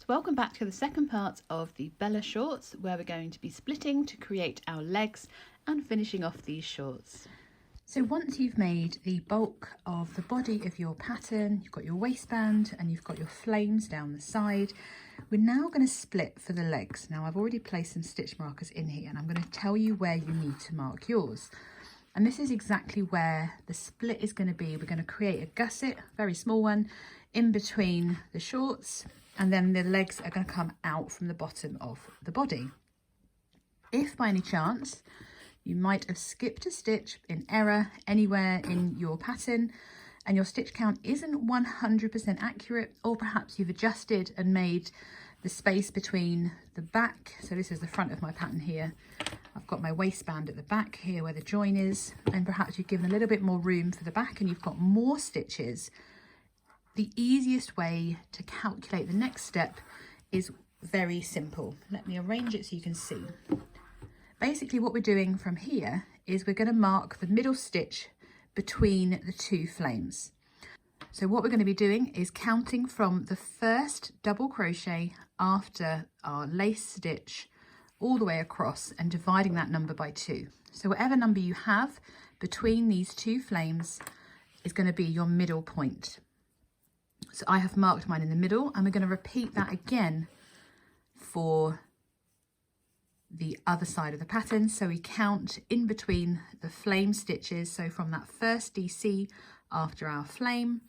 So welcome back to the second part of the Bella shorts, where we're going to be splitting to create our legs and finishing off these shorts. So once you've made the bulk of the body of your pattern, you've got your waistband and you've got your flames down the side, we're now going to split for the legs. Now I've already placed some stitch markers in here and I'm going to tell you where you need to mark yours. And this is exactly where the split is going to be. We're going to create a gusset, a very small one, in between the shorts, and then the legs are going to come out from the bottom of the body. If by any chance you might have skipped a stitch in error anywhere in your pattern and your stitch count isn't 100% accurate, or perhaps you've adjusted and made the space between the back, so this is the front of my pattern here, I've got my waistband at the back here where the join is, and perhaps you've given a little bit more room for the back and you've got more stitches, the easiest way to calculate the next step is very simple. Let me arrange it so you can see. Basically what we're doing from here is we're going to mark the middle stitch between the two flames. So what we're going to be doing is counting from the first double crochet after our lace stitch all the way across and dividing that number by 2. So whatever number you have between these two flames is going to be your middle point. So I have marked mine in the middle, and we're going to repeat that again for the other side of the pattern. So we count in between the flame stitches, so from that first DC after our flame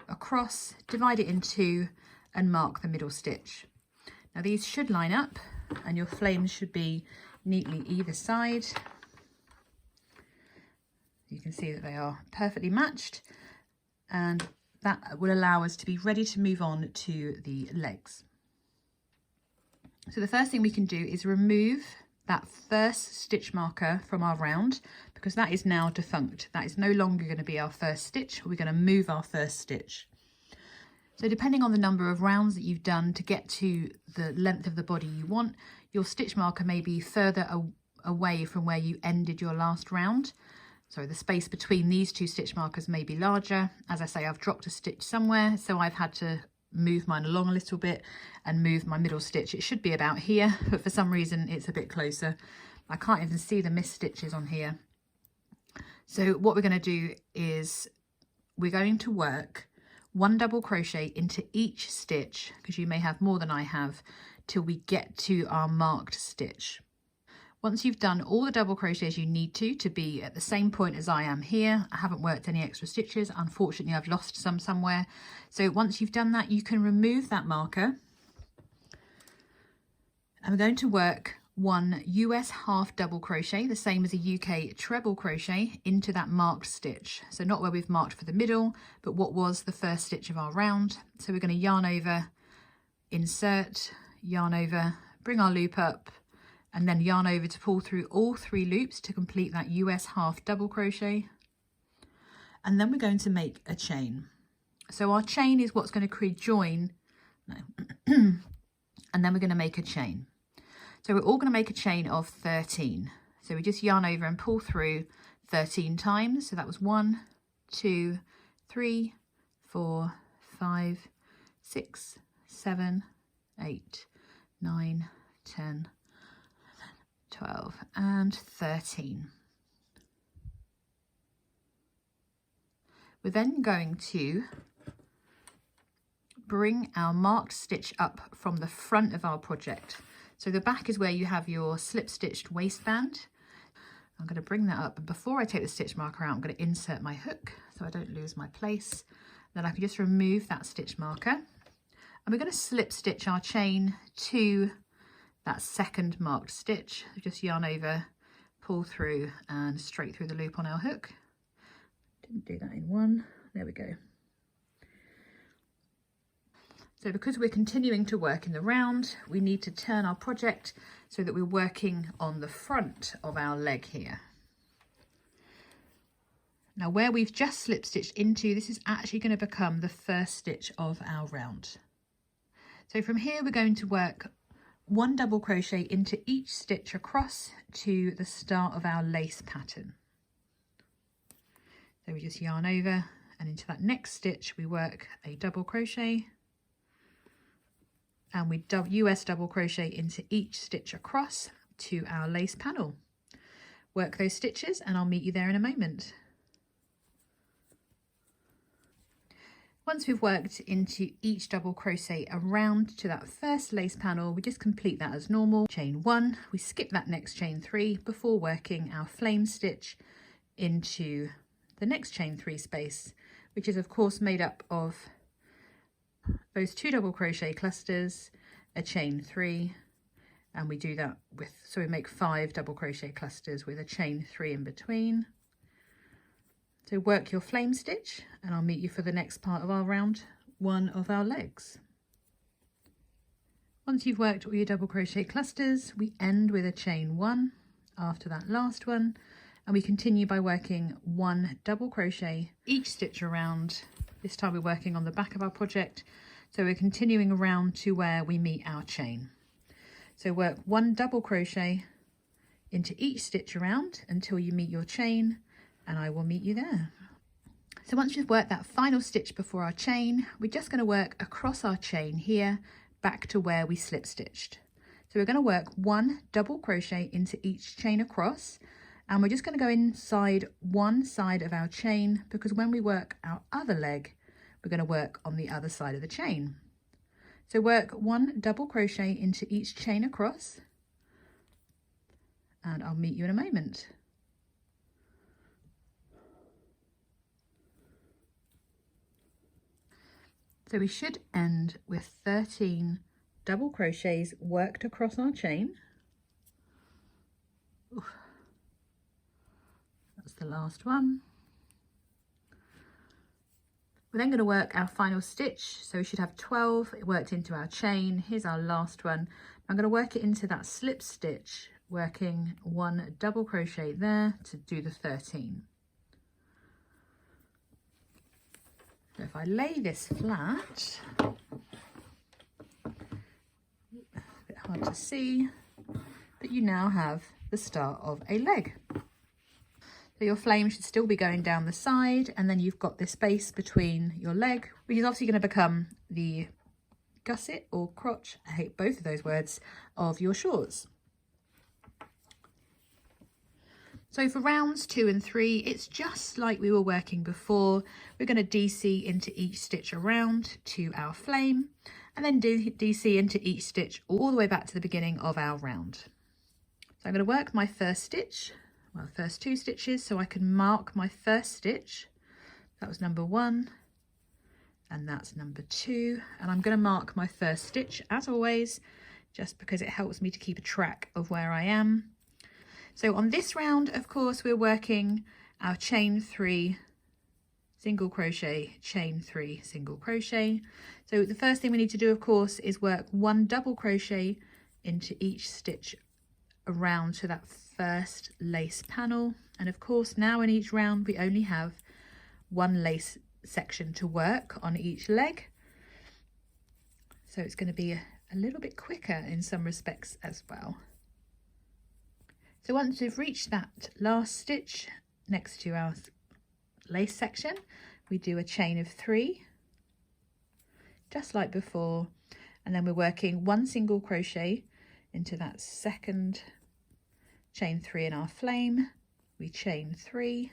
across, divide it in 2 and mark the middle stitch. Now these should line up and your flames should be neatly either side. You can see that they are perfectly matched, and that will allow us to be ready to move on to the legs. So the first thing we can do is remove that first stitch marker from our round, because that is now defunct. That is no longer going to be our first stitch. We're going to move our first stitch. So depending on the number of rounds that you've done to get to the length of the body you want, your stitch marker may be further away from where you ended your last round. So the space between these two stitch markers may be larger. As I say, I've dropped a stitch somewhere, so I've had to move mine along a little bit and move my middle stitch. It should be about here, but for some reason it's a bit closer. I can't even see the missed stitches on here. So what we're going to do is we're going to work 1 double crochet into each stitch, because you may have more than I have, till we get to our marked stitch. Once you've done all the double crochets you need to be at the same point as I am here, I haven't worked any extra stitches. Unfortunately, I've lost some somewhere. So once you've done that, you can remove that marker. And we're going to work 1 US half double crochet, the same as a UK treble crochet, into that marked stitch. So not where we've marked for the middle, but what was the first stitch of our round. So we're going to yarn over, insert, yarn over, bring our loop up, and then yarn over to pull through all 3 loops to complete that US half double crochet. And then we're going to make a chain. So our chain is what's going to create join, and then we're going to make a chain. So we're all going to make a chain of 13. So we just yarn over and pull through 13 times. So that was 1, 2, 3, 4, 5, 6, 7, 8, 9, 10, 12 and 13. We're then going to bring our marked stitch up from the front of our project. So the back is where you have your slip stitched waistband. I'm going to bring that up, and before I take the stitch marker out, I'm going to insert my hook so I don't lose my place. Then I can just remove that stitch marker, and we're going to slip stitch our chain to that second marked stitch. So just yarn over, pull through and straight through the loop on our hook. Didn't do that in one. There we go. So because we're continuing to work in the round, we need to turn our project so that we're working on the front of our leg here. Now where we've just slip stitched into, this is actually going to become the first stitch of our round. So from here we're going to work 1 double crochet into each stitch across to the start of our lace pattern. So we just yarn over, and into that next stitch we work a double crochet, and we US double crochet into each stitch across to our lace panel. Work those stitches and I'll meet you there in a moment. Once we've worked into each double crochet around to that first lace panel, we just complete that as normal. Chain 1, we skip that next chain 3 before working our flame stitch into the next chain 3 space, which is of course made up of those 2 double crochet clusters, a chain 3, and we do that with, so we make 5 double crochet clusters with a chain 3 in between. So work your flame stitch and I'll meet you for the next part of our round 1 of our legs. Once you've worked all your double crochet clusters, we end with a chain 1 after that last one, and we continue by working 1 double crochet each stitch around. This time we're working on the back of our project, so we're continuing around to where we meet our chain. So work 1 double crochet into each stitch around until you meet your chain, and I will meet you there. So once you've worked that final stitch before our chain, we're just going to work across our chain here back to where we slip stitched. So we're going to work 1 double crochet into each chain across, and we're just going to go inside one side of our chain, because when we work our other leg, we're going to work on the other side of the chain. So work 1 double crochet into each chain across, and I'll meet you in a moment. So we should end with 13 double crochets worked across our chain. Oof. That's the last one. We're then going to work our final stitch, so we should have 12 worked into our chain. Here's our last one. I'm going to work it into that slip stitch, working 1 double crochet there to do the 13. So if I lay this flat, a bit hard to see, but you now have the start of a leg. So your flame should still be going down the side, and then you've got this space between your leg, which is obviously going to become the gusset or crotch, I hate both of those words, of your shorts. So for rounds 2 and 3, it's just like we were working before. We're going to DC into each stitch around to our flame, and then DC into each stitch all the way back to the beginning of our round. So I'm going to work my first stitch, well, first 2 stitches, so I can mark my first stitch. That was number 1, and that's number 2. And I'm going to mark my first stitch as always, just because it helps me to keep a track of where I am. So on this round, of course, we're working our chain 3, single crochet, chain 3, single crochet. So the first thing we need to do, of course, is work 1 double crochet into each stitch around to that first lace panel. And of course, now in each round, we only have 1 lace section to work on each leg. So it's going to be a little bit quicker in some respects as well. So once we've reached that last stitch next to our lace section, we do a chain of 3, just like before, and then we're working 1 single crochet into that second chain 3 in our flame. We chain 3,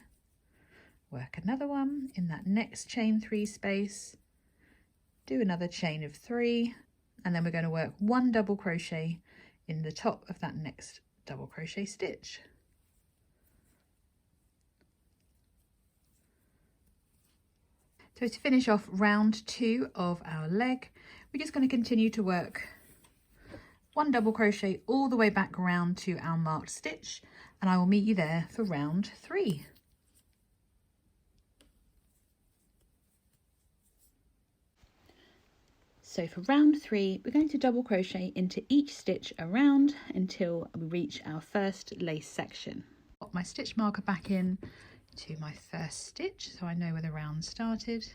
work another one in that next chain 3 space, do another chain of 3, and then we're going to work 1 double crochet in the top of that next double crochet stitch. So to finish off round 2 of our leg, we're just going to continue to work 1 double crochet all the way back around to our marked stitch, and I will meet you there for round 3. So for round 3, we're going to double crochet into each stitch around until we reach our first lace section. Pop my stitch marker back in to my first stitch so I know where the round started.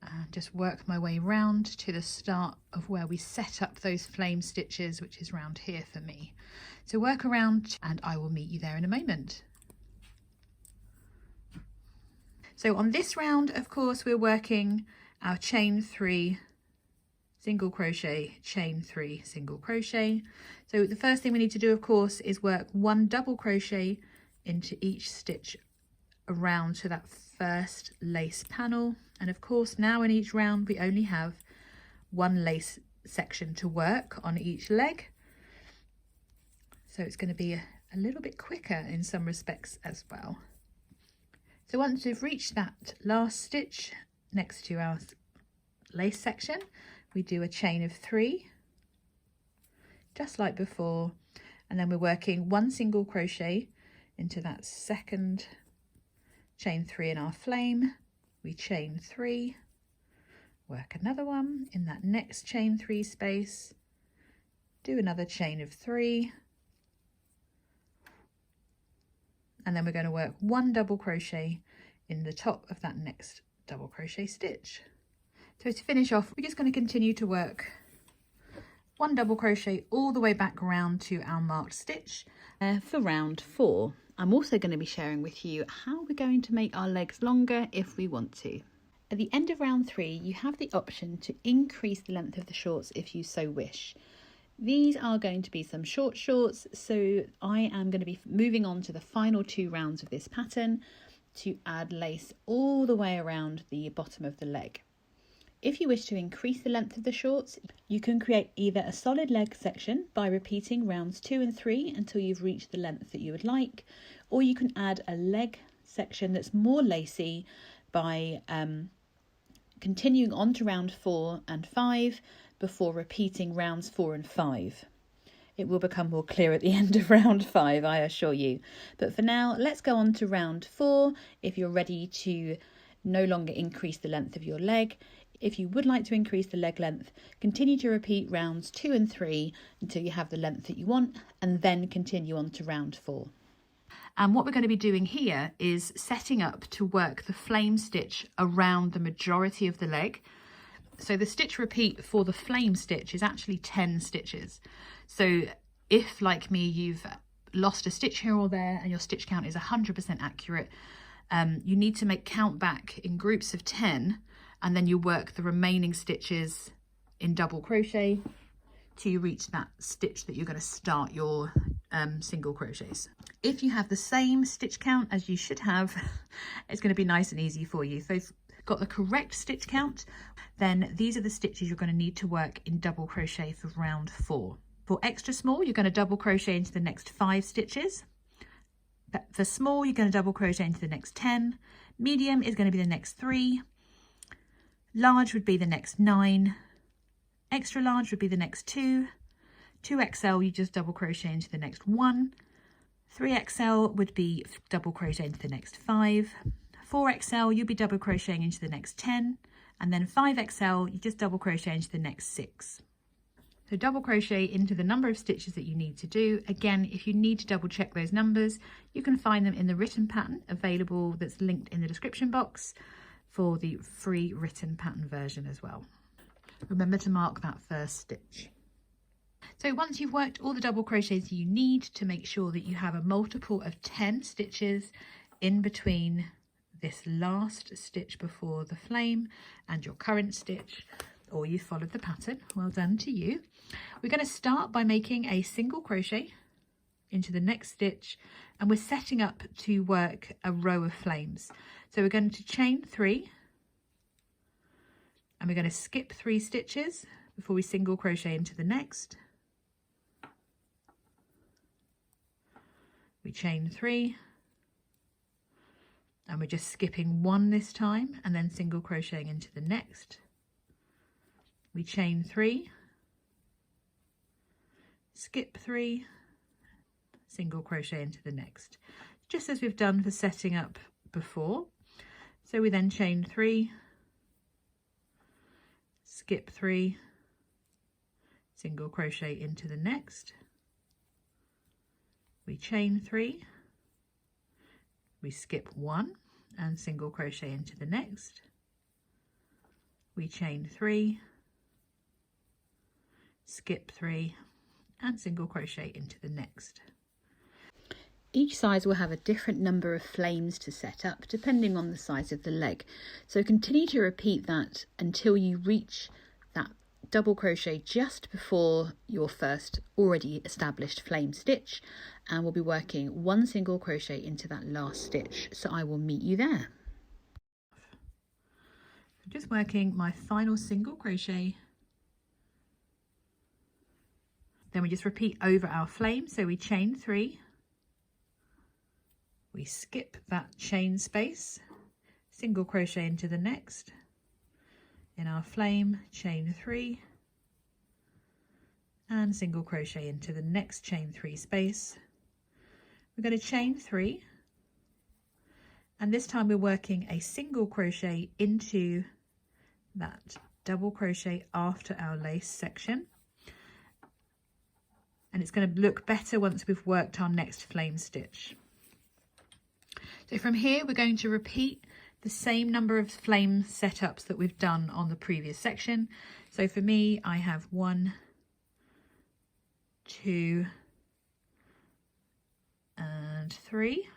And just work my way round to the start of where we set up those flame stitches, which is round here for me. So work around and I will meet you there in a moment. So on this round, of course, we're working our chain 3 single crochet, chain 3 single crochet. So the first thing we need to do, of course, is work 1 double crochet into each stitch around to that first lace panel. And of course, now in each round we only have 1 lace section to work on each leg, so it's going to be a little bit quicker in some respects as well. So once we've reached that last stitch next to our lace section, we do a chain of 3 just like before, and then we're working 1 single crochet into that second chain 3 in our flame. We chain 3, work another one in that next chain 3 space, do another chain of 3, and then we're going to work 1 double crochet in the top of that next double crochet stitch. So to finish off, we're just going to continue to work 1 double crochet all the way back around to our marked stitch for round 4. I'm also going to be sharing with you how we're going to make our legs longer if we want to. At the end of round 3, you have the option to increase the length of the shorts if you so wish. These are going to be some short shorts, so I am going to be moving on to the final 2 rounds of this pattern to add lace all the way around the bottom of the leg. If you wish to increase the length of the shorts, you can create either a solid leg section by repeating rounds 2 and 3 until you've reached the length that you would like, or you can add a leg section that's more lacy by continuing on to round 4 and 5 before repeating rounds 4 and 5. It will become more clear at the end of round 5, I assure you. But for now, let's go on to round 4 if you're ready to no longer increase the length of your leg. If you would like to increase the leg length, continue to repeat rounds 2 and 3 until you have the length that you want, and then continue on to round 4. And what we're going to be doing here is setting up to work the flame stitch around the majority of the leg. So the stitch repeat for the flame stitch is actually 10 stitches. So if, like me, you've lost a stitch here or there and your stitch count is 100% accurate, you need to make count back in groups of 10, and then you work the remaining stitches in double crochet till you reach that stitch that you're going to start your single crochets. If you have the same stitch count as you should have, it's going to be nice and easy for you. So if you've got the correct stitch count, then these are the stitches you're going to need to work in double crochet for round 4. For extra small, you're going to double crochet into the next 5 stitches. But for small, you're going to double crochet into the next 10. Medium is going to be the next 3. Large would be the next 9. Extra large would be the next 2. 2XL, you just double crochet into the next 1. 3XL would be double crochet into the next 5. 4XL, you'll be double crocheting into the next 10. And then 5XL, you just double crochet into the next 6. So double crochet into the number of stitches that you need to do. Again, if you need to double check those numbers, you can find them in the written pattern available that's linked in the description box for the free written pattern version as well. Remember to mark that first stitch. So once you've worked all the double crochets you need to make sure that you have a multiple of 10 stitches in between this last stitch before the flame and your current stitch, or you followed the pattern, well done to you. We're going to start by making a single crochet into the next stitch, and we're setting up to work a row of flames. So we're going to chain 3, and we're going to skip 3 stitches before we single crochet into the next. We chain 3, and we're just skipping 1 this time and then single crocheting into the next. We chain 3, skip 3, single crochet into the next, just as we've done for setting up before. So we then chain 3, skip 3, single crochet into the next. We chain 3, we skip 1 and single crochet into the next. We chain 3, skip 3 and single crochet into the next. Each size will have a different number of flames to set up depending on the size of the leg. So continue to repeat that until you reach that double crochet just before your first already established flame stitch, and we'll be working 1 single crochet into that last stitch. So I will meet you there. I'm just working my final single crochet. Then we just repeat over our flame. So we chain 3. We skip that chain space, single crochet into the next. In our flame, chain 3 and single crochet into the next chain 3 space. We're going to chain 3, and this time we're working a single crochet into that double crochet after our lace section, and it's going to look better once we've worked our next flame stitch. So from here we're going to repeat the same number of flame setups that we've done on the previous section. So for me, I have 1, 2 and 3.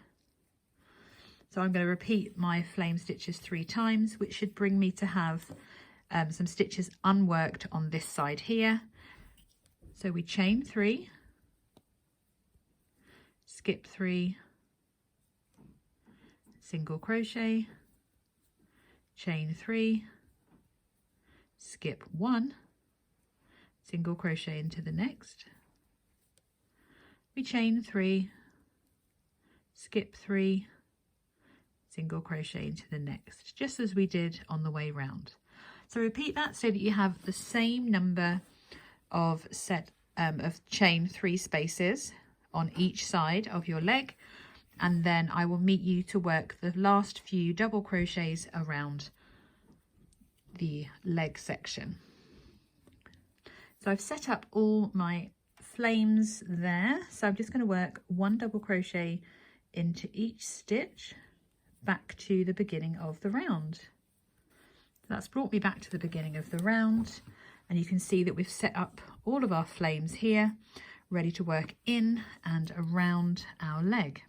So I'm going to repeat my flame stitches 3 times, which should bring me to have some stitches unworked on this side here. So we chain 3, skip 3, single crochet, chain 3, skip 1, single crochet into the next. We chain 3, skip 3, single crochet into the next, just as we did on the way round. So repeat that so that you have the same number of chain 3 spaces on each side of your leg, and then I will meet you to work the last few double crochets around the leg section. So I've set up all my flames there, so I'm just going to work 1 double crochet into each stitch back to the beginning of the round. That's brought me back to the beginning of the round, and you can see that we've set up all of our flames here, ready to work in and around our leg.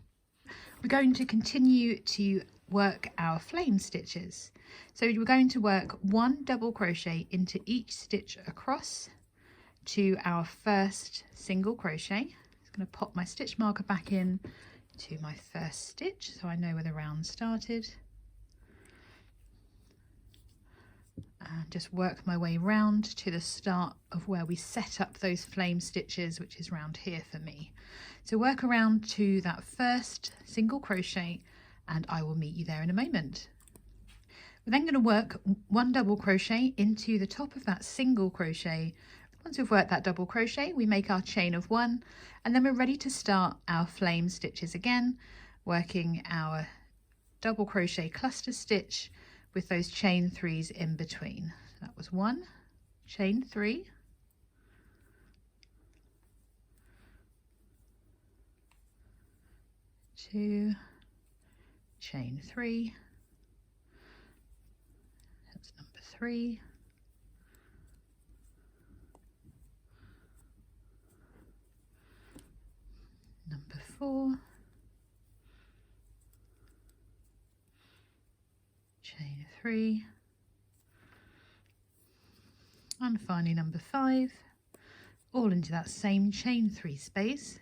We're going to continue to work our flame stitches. So we're going to work 1 double crochet into each stitch across to our first single crochet. I'm just going to pop my stitch marker back in to my first stitch so I know where the round started. And just work my way round to the start of where we set up those flame stitches, which is round here for me. So work around to that first single crochet, and I will meet you there in a moment. We're then going to work 1 double crochet into the top of that single crochet. Once we've worked that double crochet, we make our chain of 1, and then we're ready to start our flame stitches again, working our double crochet cluster stitch with those chain 3s in between. That was 1, chain 3, 2, chain 3, that's number 3, number 4, chain 3, and finally number 5, all into that same chain 3 space.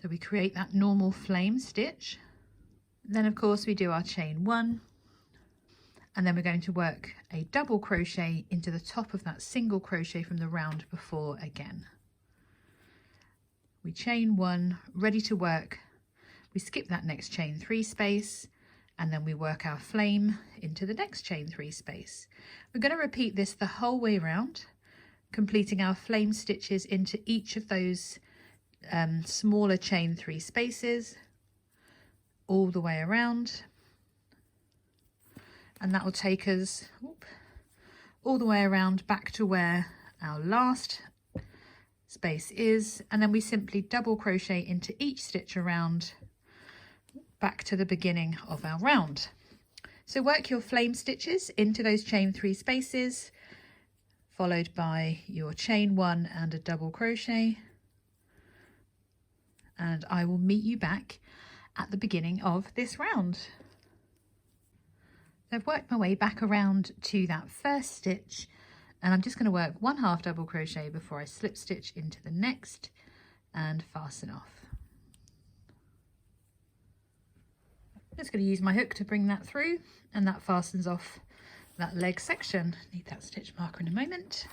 So we create that normal flame stitch. Then of course we do our chain 1, and then we're going to work a double crochet into the top of that single crochet from the round before again. We chain 1, ready to work. We skip that next chain 3 space, and then we work our flame into the next chain 3 space. We're going to repeat this the whole way around, completing our flame stitches into each of those smaller chain 3 spaces all the way around, and that will take us all the way around back to where our last space is, and then we simply double crochet into each stitch around back to the beginning of our round. So work your flame stitches into those chain 3 spaces, followed by your chain 1 and a double crochet, and I will meet you back at the beginning of this round. I've worked my way back around to that first stitch, and I'm just going to work 1/2 double crochet before I slip stitch into the next and fasten off. I'm just going to use my hook to bring that through, and that fastens off that leg section. Need that stitch marker in a moment.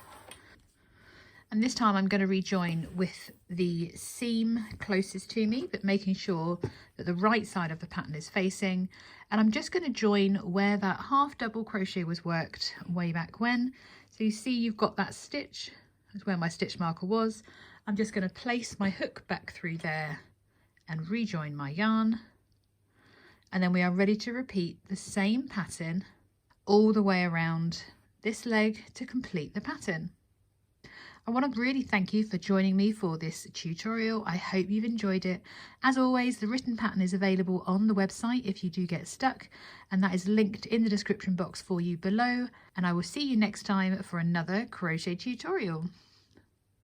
And this time I'm going to rejoin with the seam closest to me, but making sure that the right side of the pattern is facing. And I'm just going to join where that 1/2 double crochet was worked way back when. So you see you've got that stitch, that's where my stitch marker was. I'm just going to place my hook back through there and rejoin my yarn. And then we are ready to repeat the same pattern all the way around this leg to complete the pattern. I want to really thank you for joining me for this tutorial. I hope you've enjoyed it. As always, the written pattern is available on the website if you do get stuck, and that is linked in the description box for you below. And I will see you next time for another crochet tutorial.